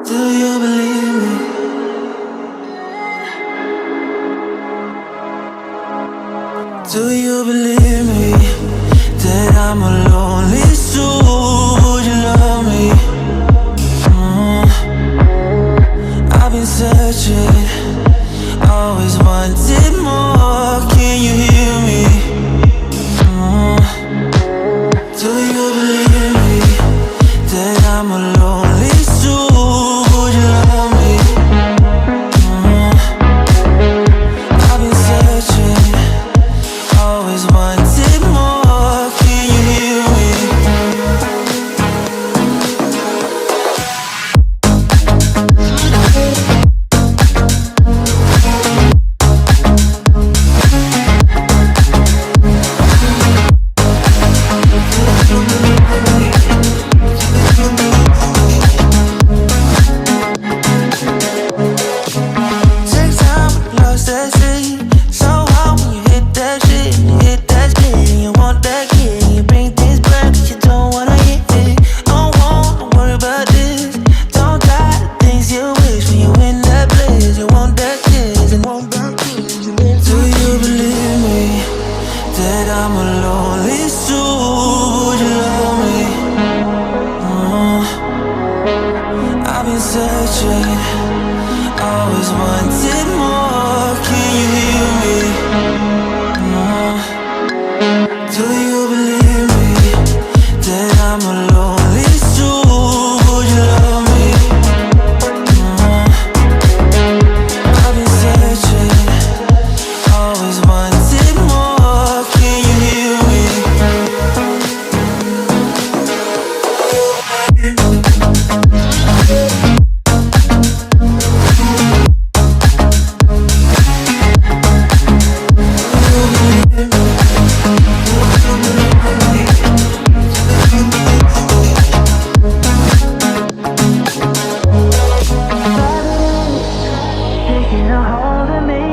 Do you believe me? Do you believe me that I'm a lonely soul? Would you love me? I've been searching, always wanted more. Can you hear me? Do you believe me that I'm a lonely soul? Would you love me? I've been searching, always wanted more. Can you hear me? Take time, lost that shit. So hard when you hit that shit. You hit that split and you want that kid. You bring things back, but you don't wanna hit it. Don't worry about this. Don't die the things you wish when you in that place. You want that kiss and want that kiss. Do you believe me that I'm a lonely soul? Would you love me? I've been searching, always wanted more. Can you hear me? Do you believe me that I'm a lonely soul? Would you love me? I've been searching, always wanted more. Can you hear me? Taking a hold of me.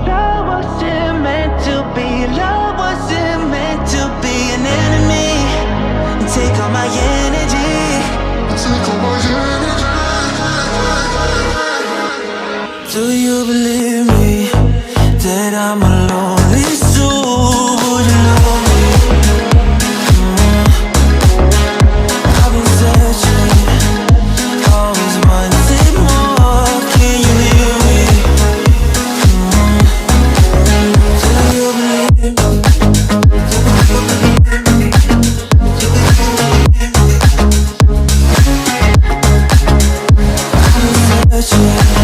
Love wasn't meant to be. Love wasn't meant to be an enemy. And take all my energy. Do you believe me that I'm a lonely soul? Would you love me? I've been searching, always wanted more. Can you hear me? Do you believe me? I've been searching.